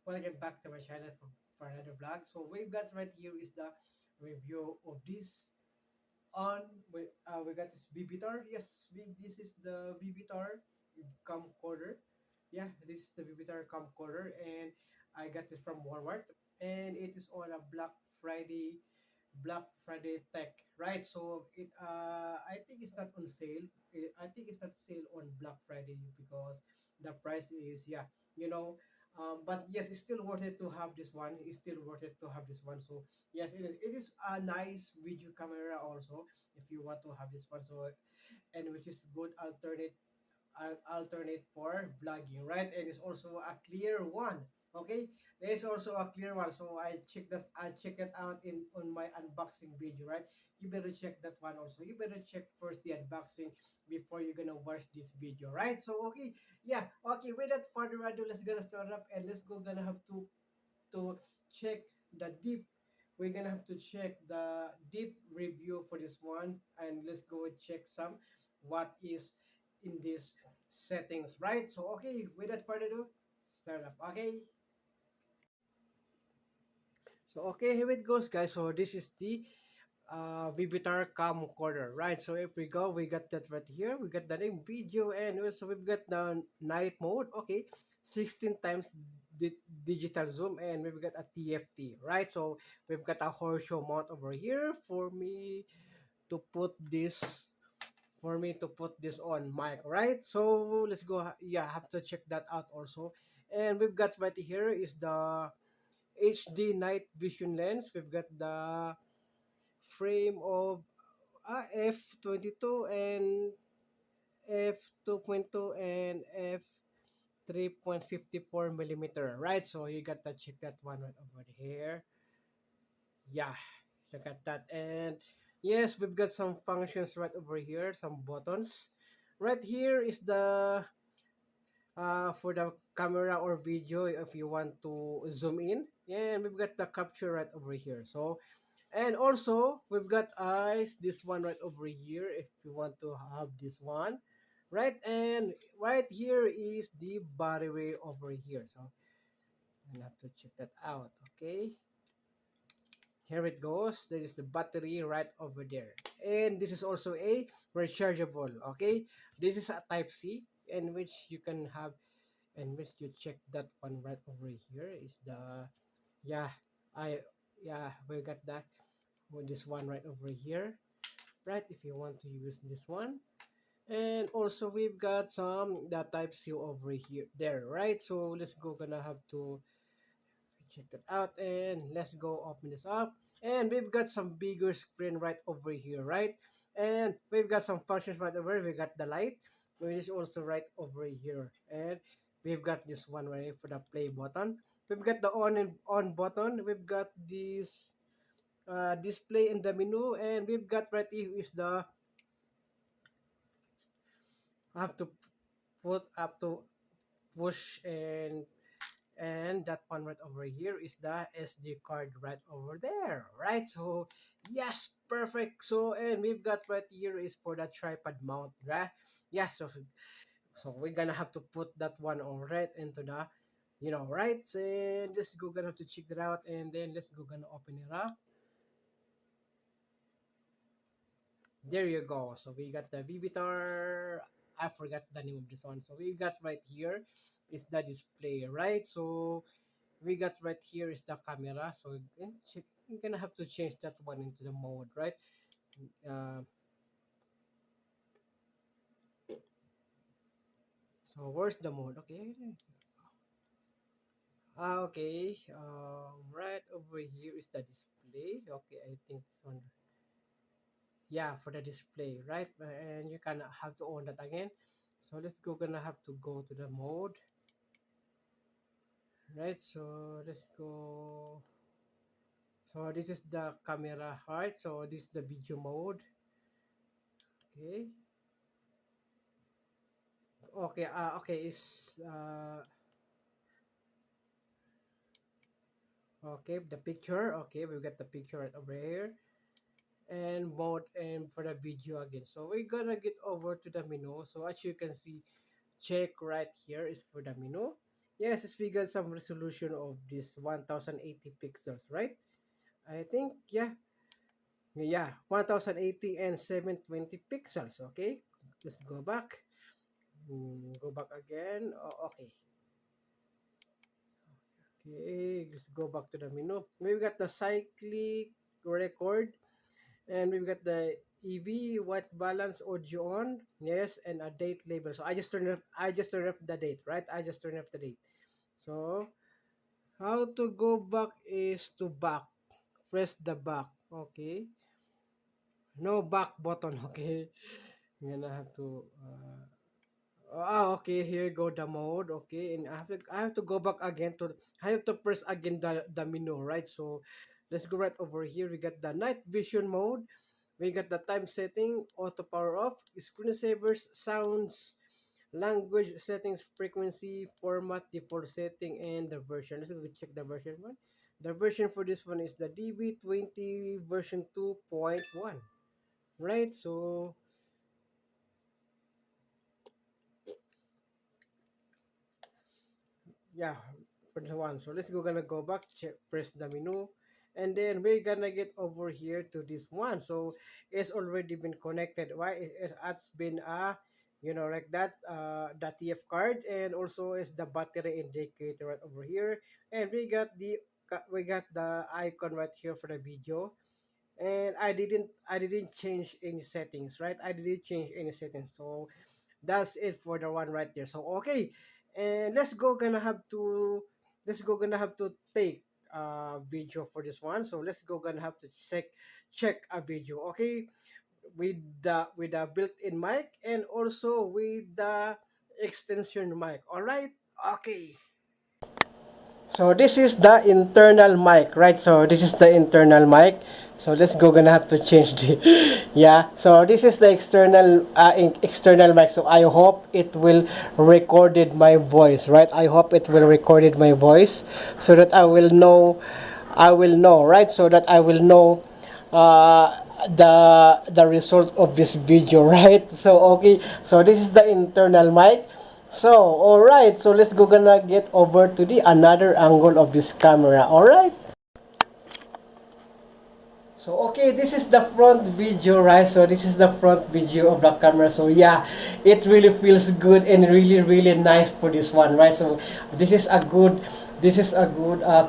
Welcome back to my channel for another vlog. So we've got right here is the review of this we got this Vivitar. Yes, this is the Vivitar camcorder. Yeah, this is the Vivitar camcorder, and I got this from Walmart, and it is on a Black Friday tech, right? So I think it's not on sale. I think it's not sale on Black Friday because the price is, yeah, you know. But yes, it's still worth it to have this one. It's still worth it to have this one. So yes, it is. It is a nice video camera also if you want to have this one. So, and which is good alternate for vlogging, right? And it's also a clear one. Okay, there is also a clear one. So I check it out in on my unboxing video, right? You better check that one also. You better check first the unboxing before you're gonna watch this video, right? So okay, yeah, okay. Without further ado, let's gonna start up and let's go. Gonna have to check the deep. We're gonna have to check the deep review for this one, and let's go and check some what is in these settings, right? So okay, without further ado, start up. Okay, so okay, here it goes, guys. So this is the Vivitar camcorder, right? So if we go, we got that right here. We got the name video, and also we've got the night mode. Okay, 16 times digital zoom, and we've got a TFT, right? So we've got a horseshoe mount over here to put this for me to put this on mic, right? So let's go. Yeah, have to check that out also. And we've got right here is the HD night vision lens. We've got the frame of f22 and f2.2 and f3.54 millimeter, right? So you got to check that one right over here. Yeah, look at that. And yes, we've got some functions right over here, some buttons. Right here is the for the camera or video if you want to zoom in. Yeah, and we've got the capture right over here. So and also, we've got eyes, this one right over here, if you want to have this one. Right, and right here is the body way over here. So, I'll have to check that out, okay? Here it goes. This is the battery right over there. And this is also a rechargeable, okay? This is a Type-C, in which you can have, in which you check that one right over here is the, yeah, I, yeah, we got that. With this one right over here, right? If you want to use this one, and also we've got some the type C over here there, right? So let's go, gonna have to check that out, and let's go open this up. And we've got some bigger screen right over here, right? And we've got some functions right over. We got the light, which is also right over here, and we've got this one right for the play button. We've got the on and on button. We've got this display in the menu, and we've got right here is the have to put up to push, and that one right over here is the SD card right over there, right? So yes, perfect. So and we've got right here is for the tripod mount, right? Yeah, so we're gonna have to put that one all right into the right, and let's go gonna have to check that out, and then let's go gonna open it up. There you go. So we got the Vivitar. I forgot the name of this one. So we got right here is the display, right? So we got right here is the camera. So you're gonna have to change that one into the mode, right? Uh, so where's the mode? Okay. Okay. Right over here is the display. Okay, I think this one. Yeah, for the display, right? And you can have to on that again. So let's go. Gonna have to go to the mode. Right, so let's go. So this is the camera, right? So this is the video mode. Okay. Okay, okay, is okay, the picture. Okay, we got the picture right over here. And mode and for the video again. So we're gonna get over to the menu. So as you can see, check right here is for the menu. Yes, it's we got some resolution of this 1080 pixels, right? I think, yeah. Yeah, 1080 and 720 pixels, okay? Let's go back. Go back again. Oh, okay. Okay, let's go back to the menu. We've got the cyclic record, and we've got the EV white balance audio on. Yes, and a date label. So I just turned up the date, right? I just turned up the date. So how to go back is to back. Press the back. Okay. No back button. Okay. I'm gonna have to. Okay. Here go the mode. Okay, and I have to go back again to. I have to press again the menu, right? So let's go right over here. We got the night vision mode. We got the time setting, auto power off, screensavers, sounds, language settings, frequency, format, default setting, and the version. Let's go check the version one. The version for this one is the DB20 version 2.1. Right? So yeah, for the one. So let's go gonna go back, check, press the menu, and then we're gonna get over here to this one. So it's already been connected. Why? It's been like that the TF card, and also is the battery indicator right over here, and we got the icon right here for the video. And I didn't change any settings, right? I didn't change any settings. So that's it for the one right there. So okay, and let's go gonna have to take a video for this one. So let's go gonna have to check a video. Okay, with the built-in mic and also with the extension mic. All right. Okay. So this is the internal mic, right? So this is the internal mic. So let's go gonna have to change the yeah. So this is the external mic. So I hope it will recorded my voice, right? I hope it will recorded my voice so that I will know, right? So that I will know the result of this video, right? So okay, so this is the internal mic. So all right, so let's go gonna get over to the another angle of this camera. All right. So okay, this is the front video, right? So this is the front video of the camera. So yeah, it really feels good and really really nice for this one, right? So this is a good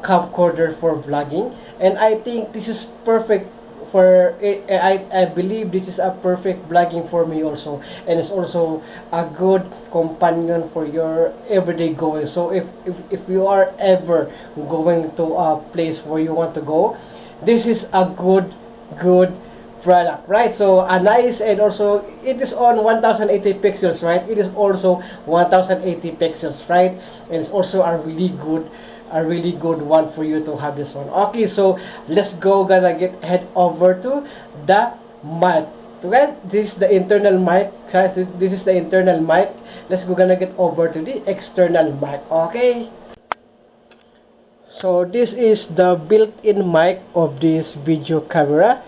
camcorder for vlogging, and I think this is perfect for it. I believe this is a perfect vlogging for me also, and it's also a good companion for your everyday going. So if you are ever going to a place where you want to go, this is a good product, right? So a nice, and also it is on 1080 pixels, right? It is also 1080 pixels, right? And it's also a really good one for you to have this one. Okay, so let's go gonna head over to the mic. Okay, this is the internal mic, guys. This is the internal mic. Let's go gonna get over to the external mic. Okay. So this is the built-in mic of this video camera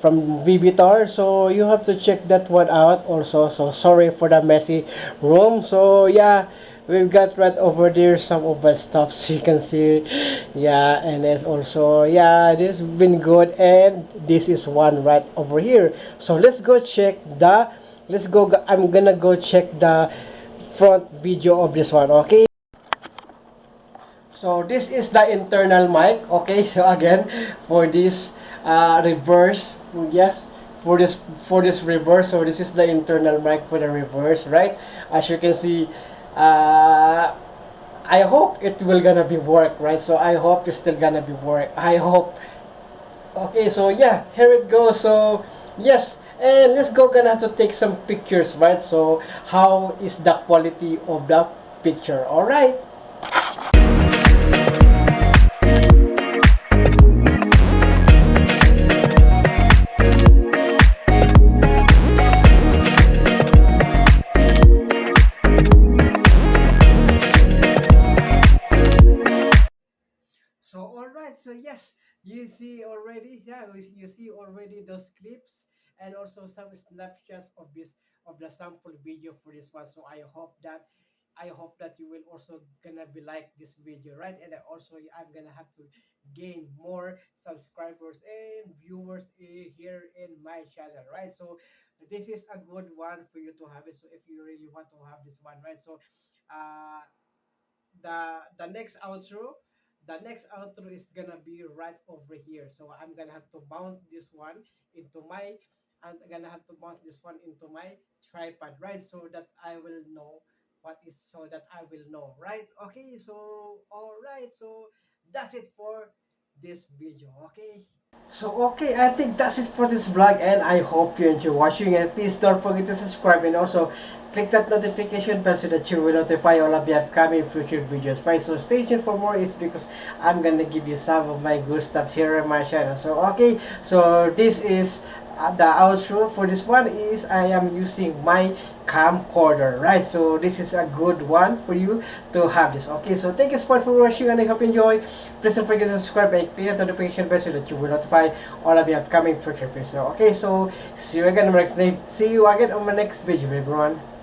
from Vivitar. So you have to check that one out also. So sorry for the messy room. So yeah, we've got right over there some of the stuff so you can see. Yeah, and it's also, yeah, this has been good, and this is one right over here. So I'm gonna go check the front video of this one. Okay. So this is the internal mic. Okay, so again for this reverse, yes, for this reverse. So this is the internal mic for the reverse, right? As you can see, uh, I hope it will gonna be work, right? So I hope it's still gonna be work. I hope. Okay, so yeah, here it goes. So yes, and let's go gonna have to take some pictures, right? So how is the quality of the picture? All right. So all right, so yes, you see already, yeah, you see already those clips and also some snapshots of the sample video for this one. So I hope that I hope that you will also gonna be like this video, right? And also I'm gonna have to gain more subscribers and viewers here in my channel, right? So this is a good one for you to have it. So if you really want to have this one, right? So uh the next outro, is gonna be right over here. So I'm gonna have to mount this one into my I'm gonna have to mount this one into my tripod, right? So that I will know right? Okay, so all right, so that's it for this video. Okay, so okay, I think that's it for this vlog, and I hope you enjoy watching, and please don't forget to subscribe and also click that notification bell so that you will notify all of the upcoming future videos, right? So stay tuned for more, is because I'm gonna give you some of my good stuff here on my channel. So okay, so this is the outro for this one is I am using my camcorder, right? So this is a good one for you to have this. Okay, so thank you so much for watching, and I hope you enjoy. Please don't forget to subscribe and click the notification bell so that you will notify all of the upcoming future videos. Okay, so see you again on my next video, everyone.